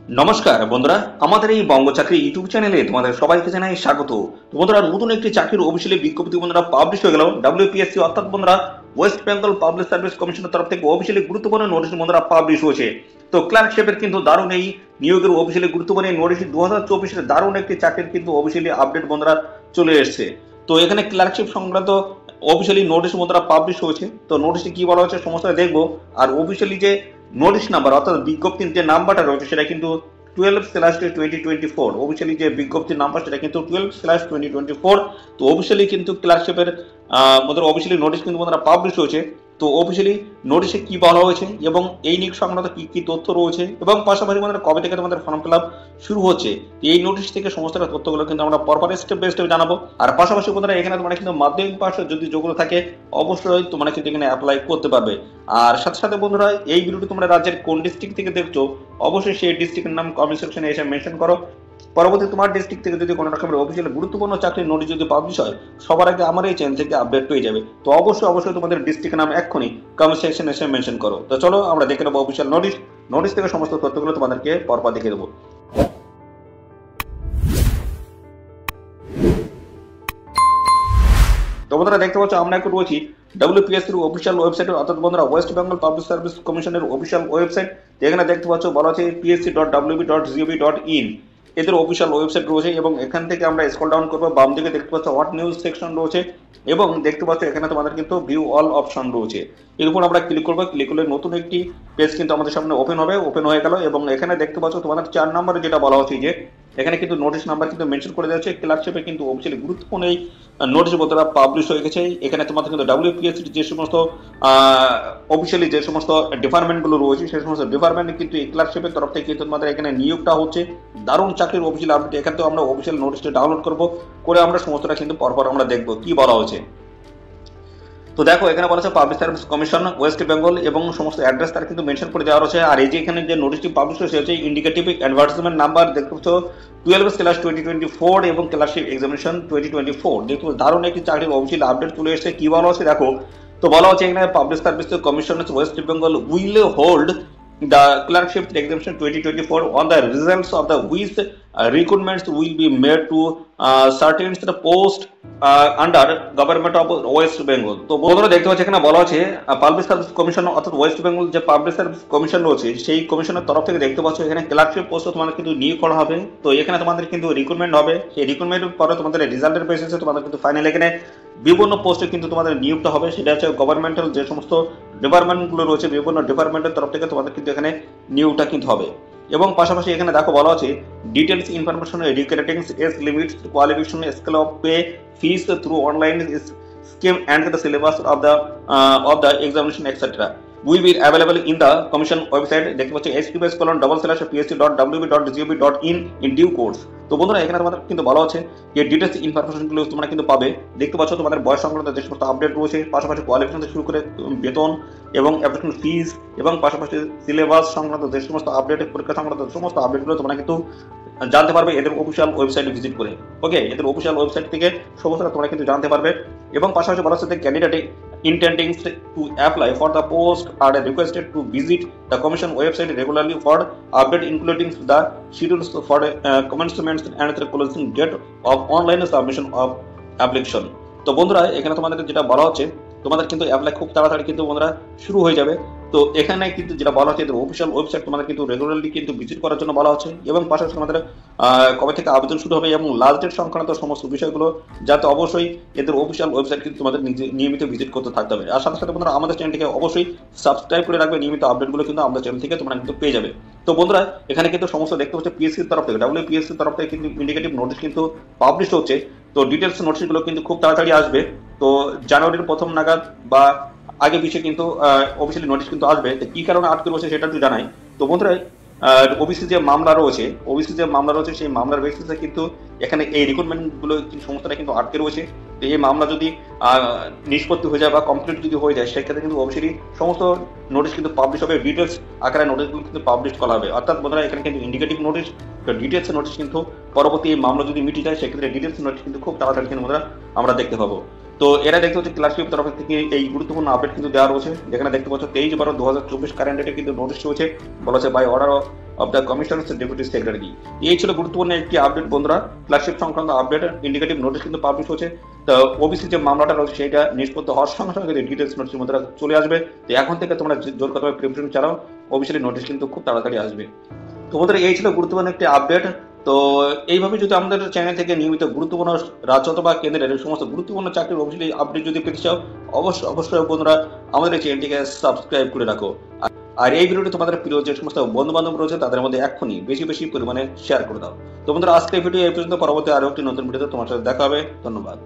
নমস্কার বন্ধুরা, আমাদের এই বঙ্গ চাকরি ইউটিউব চ্যানেলে তোমাদের সবাইকে জানাই স্বাগত। তো বন্ধুরা, নতুন একটি চাকরির অফিসিয়ালি বিজ্ঞপ্তি বন্ধুরা পাবলিশ হয়ে গেল। ডব্লিউপিএসসি অর্থাৎ বন্ধুরা ওয়েস্ট বেঙ্গল পাবলিক সার্ভিস কমিশনের তরফ থেকে অফিসিয়ালি গুরুত্বপূর্ণ নোটিশ বন্ধুরা পাবলিশ হয়েছে। তো ক্লার্কশিপের কিন্তু দারুণ এই নিয়োগের অফিসিয়ালি গুরুত্বপূর্ণ এই নোটিশ 2024-এর দারুণ একটি চাকরির কিন্তু অফিসিয়ালি আপডেট বন্ধুরা চলে এসেছে। তো এখানে ক্লার্কশিপ সংক্রান্ত অফিসিয়ালি নোটিশ বন্ধুরা পাবলিশ হয়েছে। তো নোটিশে কি বলা হচ্ছে সমস্ত দেখবো। আর অফিসিয়ালি যে নোটিশ নাম্বার অর্থাৎ বিজ্ঞপ্তির যে নাম্বারটা রয়েছে সেটা কিন্তু 12/2024। অফিসিয়ালি যে বিজ্ঞপ্তির নাম্বার সেটা কিন্তু 12/2024। তো অফিসিয়ালি কিন্তু ক্লার্কশিপের আমাদের অফিসিয়ালি নোটিশ কিন্তু বন্ধুরা পাবলিশ হয়েছে। তো অফিসিয়ালি নোটিশে কি বলা হয়েছে এবং এই নিয়োগ সংক্রান্ত কি কি তথ্য রয়েছে এবং পাশাপাশি আমাদের কবে থেকে তোমাদের ফর্ম ফিল আপ শুরু হচ্ছে, এই নোটিশ থেকে সমস্ত তথ্যগুলো কিন্তু আমরা পরপর স্টেপ বাই স্টেপ জানাবো। আর পাশাপাশি বন্ধুরা এখানে তোমরা কিন্তু মাধ্যমিক পাশ যদি যোগ্যতা থাকে অবশ্যই তোমরা কিন্তু এখানে অ্যাপ্লাই করতে পারবে। আর সাথে সাথে বন্ধুরা এই ভিডিওটি তোমরা রাজ্যের কোন ডিস্ট্রিক্ট থেকে দেখছো অবশ্যই সেই ডিস্ট্রিক্টের নাম কমেন্ট সেকশনে এসে মেনশন করো। পরবর্তী তোমার ডিস্ট্রিক্ট থেকে যদি কোনো রকমের অফিসিয়াল গুরুত্বপূর্ণ চাকরির নোটিশ যদি পাবলিশ হয় সবার আগে আমার এই চ্যানেল থেকে আপডেট পেয়ে যাবে। তো অবশ্যই তোমাদের ডিস্ট্রিক্টের নাম এক্ষুনি কমেন্ট সেকশনে এসে মেনশন করো। তো চলো আমরা দেখে নেবো অফিসিয়াল নোটিশ থেকে সমস্ত তথ্যগুলো তোমাদেরকে পরপর দেখে দেবো। তো বন্ধুরা দেখতে পাচ্ছ আমরা এখন রয়েছি ডব্লিউপিএসসির অফিসিয়াল ওয়েবসাইট অর্থাৎ বন্ধুরা ওয়েস্ট বেঙ্গল পাবলিক সার্ভিস কমিশনের অফিসিয়াল ওয়েবসাইট। এখানে দেখতে পাচ্ছ বলা আছে psc.wb.gov.in এদের অফিসিয়াল ওয়েবসাইট রয়েছে এবং এখান থেকে আমরা স্ক্রল ডাউন করবো, বাম দিকে দেখতে পাচ্ছ হোয়াট নিউজ সেকশন রয়েছে এবং দেখতে পাচ্ছ এখানে তোমাদের কিন্তু ভিউ অল অপশন রয়েছে। এর উপর আমরা ক্লিক করবো, ক্লিক করলে নতুন একটি পেজ কিন্তু আমাদের সামনে ওপেন হয়ে গেল এবং এখানে দেখতে পাচ্ছ তোমাদের 4 নম্বরে যেটা বলা হচ্ছে যে এখানে কিন্তু নোটিশ নাম্বার কিন্তু মেনশন করে দেওয়া হচ্ছে। ক্লার্কশিপে কিন্তু অফিসিয়ালি গুরুত্বপূর্ণ এই নোটিশ বন্ধুরা পাবলিশ হয়ে গেছে। এখানে তোমাদের কিন্তু ডব্লিউপিএসসির যে সমস্ত অফিসিয়ালি যে সমস্ত ডিপার্টমেন্টগুলো রয়েছে সেই সমস্ত ডিপার্টমেন্টে কিন্তু এই ক্লার্কশিপের তরফ থেকে কিন্তু তোমাদের এখানে নিয়োগটা হচ্ছে। দারুণ চাকরির অফিসিয়াল আপডেট এখানে তো আমরা অফিসিয়াল নোটিশটা ডাউনলোড করে আমরা সমস্তটা কিন্তু পরপর আমরা দেখবো কি বলা হয়েছে। তো দেখো এখানে বলা আছে public service commission West Bengal এবং সমস্ত অ্যাড্রেস তার কিন্তু মেনশন করে দেওয়া রয়েছে। আর এই যে এখানে যে নোটিশটি পাবলিশ হয়েছে হচ্ছে ইন্ডিকেটিভ অ্যাডভার্টাইজমেন্ট নাম্বার দেখতে পাচ্ছ 12/2024 এবং ক্লার্কশিপ এক্সামিনেশন 2024। দেখতে দারুণ একটি চাকরির অফিসিয়াল আপডেট চলে এসেছে। কি বলা হচ্ছে দেখো, তো বলা হচ্ছে এখানে public service commission West Bengal will hold the clerkship examination 2024 on the results of the which recruitments will be made to certain post under government of West Bengal. তো বন্ধুরা দেখতে পাচ্ছি এখানে বলা আছে পাবলিক সার্ভিস কমিশন অর্থাৎ ওয়েস্ট বেঙ্গল যে পাবলিক সার্ভিস কমিশন রয়েছে সেই কমিশনের তরফ থেকে দেখতে পাচ্ছ এখানে ক্লার্কশিপ পোস্টে তোমাদের কিন্তু নিয়োগ করা হবে। তো এখানে তোমাদের কিন্তু রিক্রুটমেন্ট হবে, সেই রিক্রুটমেন্টের পরে তোমাদের রেজাল্টের বেসিসে তোমাদের কিন্তু ফাইনাল এখানে বিভিন্ন পোস্টে কিন্তু তোমাদের নিয়োগটা হবে। সেটা হচ্ছে গভর্নমেন্টাল যে সমস্ত ডিপার্টমেন্টগুলো রয়েছে বিভিন্ন ডিপার্টমেন্টের তরফ থেকে তোমাদের কিন্তু এখানে নিয়োগটা কিন্তু হবে। এবং পাশাপাশি এখানে দেখো বলা আছে details information regarding age limits qualification scale of pay fees through online scheme and the syllabus of the examination etc will be available in the commission website দেখতে পাচ্ছ https://psc.wb.gov.in in due course। তো বন্ধুরা এখানে তোমাদের কিন্তু বলা আছে যে ডিটেলস ইনফরমেশনগুলো তোমরা কিন্তু পাবে। দেখতে পাচ্ছ তোমাদের বয়স সংক্রান্ত যে সমস্ত আপডেট রয়েছে, পাশাপাশি কোয়ালিফিকেশন থেকে শুরু করে বেতন এবং অ্যাপ্লিকেশন ফিস এবং পাশাপাশি সিলেবাস সংক্রান্ত যে সমস্ত আপডেট, পরীক্ষা সংক্রান্ত সমস্ত আপডেটগুলো তোমরা কিন্তু জানতে পারবে এদের অফিসিয়াল ওয়েবসাইটে ভিজিট করে। ওকে, এদের অফিসিয়াল ওয়েবসাইট থেকে সমস্ত তোমরা কিন্তু জানতে পারবে। এবং পাশাপাশি বলা হচ্ছে candidate intending to apply for the post are requested to visit the commission website regularly for update including the schedules for commencement and the closing date of online submission of application। তো বন্ধুরা এখানে তোমাদের যেটা বলা হচ্ছে তোমাদের কিন্তু apply খুব তাড়াতাড়ি কিন্তু বন্ধুরা শুরু হয়ে যাবে। তো এখানে কিন্তু যেটা বলা হচ্ছে এদের অফিসিয়াল ওয়েবসাইট তোমাদের কিন্তু রেগুলারলি কিন্তু ভিজিট করার জন্য বলা হচ্ছে এবং পাশাপাশি তোমাদের কবে থেকে আবেদন শুরু হবে এবং লাস্ট ডেট সংক্রান্ত সমস্ত বিষয়গুলো যাতে অবশ্যই এদের অফিসিয়াল ওয়েবসাইট কিন্তু তোমাদের নিয়মিত ভিজিট করতে থাকতে হবে। আর সাথে সাথে বন্ধুরা আমাদের চ্যানেলটিকে অবশ্যই সাবস্ক্রাইব করে রাখবে, নিয়মিত আপডেটগুলো কিন্তু আমাদের চ্যানেল থেকে তোমরা কিন্তু পেয়ে যাবে। তো বন্ধুরা এখানে কিন্তু সমস্ত দেখতে হচ্ছে পিএসসির তরফ থেকে ডব্লিউপিএসসির তরফ থেকে কিন্তু ইন্ডিকেটিভ নোটিশ কিন্তু পাবলিশ হচ্ছে। তো ডিটেলস নোটিশগুলো কিন্তু খুব তাড়াতাড়ি আসবে। তো জানুয়ারির প্রথম নাগাদ বা আগে পিছিয়ে কিন্তু অফিসিয়ালি নোটিশ কিন্তু আসবে। তো কি কারণে আটকে রয়েছে সেটা একটু জানাই। তো বন্ধুরা ওবিসি যে মামলা রয়েছে সেই মামলার বেসিসে কিন্তু এখানে এই রিক্রুটমেন্টগুলো সমস্তটা কিন্তু আটকে রয়েছে। তো এই মামলা যদি নিষ্পত্তি হয়ে যায় বা কমপ্লিট যদি হয়ে যায় সেক্ষেত্রে কিন্তু অবশ্যই সমস্ত নোটিশ কিন্তু পাবলিশ হবে, ডিটেলস আকারে নোটিশগুলো কিন্তু পাবলিশ করা হবে। অর্থাৎ বন্ধুরা এখানে কিন্তু ইন্ডিকেটিভ নোটিশ, ডিটেলস নোটিশ কিন্তু পরবর্তী এই মামলা যদি মিটে যায় সেক্ষেত্রে ডিটেলস নোটিশ কিন্তু খুব তাড়াতাড়ি কিন্তু আমরা দেখতে পাবো। তো এরা দেখতে পাচ্ছ ক্লাসটির তরফ থেকে এই গুরুত্বপূর্ণ আপডেট কিন্তু দেওয়া রয়েছে, যেখানে দেখতে পাচ্ছ 23/12/2024 কারেন্ট ডেটে কিন্তু নোটিশ রয়েছে, বলা হচ্ছে by order of the commissioner deputy secretary. এই ছিল গুরুত্বপূর্ণ একটি আপডেট বন্ধুরা। ক্লাসশিপ সংক্রান্ত আপডেট ইন্ডিকেটিভ নোটিশ কিন্তু পাবলিশ হচ্ছে। তো ওবিসি যে মামলাটা রয়েছে সেটা নিষ্পত্তি হওয়ার সঙ্গে সঙ্গে ডিটেলস নোটিশের মধ্যে চলে আসবে। তো এখন থেকে তোমরা জোর কথা প্রিপারেশন চালাও, অফিসিয়ালি নোটিশ কিন্তু খুব তাড়াতাড়ি আসবে। তোমাদের এই ছিল গুরুত্বপূর্ণ একটি আপডেট। তো এইভাবে যদি আমাদের চ্যানেল থেকে নিয়মিত গুরুত্বপূর্ণ রাজ্য অথবা কেন্দ্রের এই সমস্ত গুরুত্বপূর্ণ চাকরির অফিসিয়ালি আপডেট যদি পেতে চাও, অবশ্যই অবশ্যই বন্ধুরা আমাদের এই চ্যানেলটিকে সাবস্ক্রাইব করে রাখো। আর এই ভিডিওটি তোমাদের প্রিয় যে সমস্ত বন্ধু বান্ধব রয়েছে তাদের মধ্যে এক্ষুনি বেশি বেশি পরিমাণে শেয়ার করে দাও। তো বন্ধুরা আজকে ভিডিও এই পর্যন্ত, পরবর্তী আরো একটি নতুন ভিডিওতে তোমার সাথে দেখা হবে। ধন্যবাদ।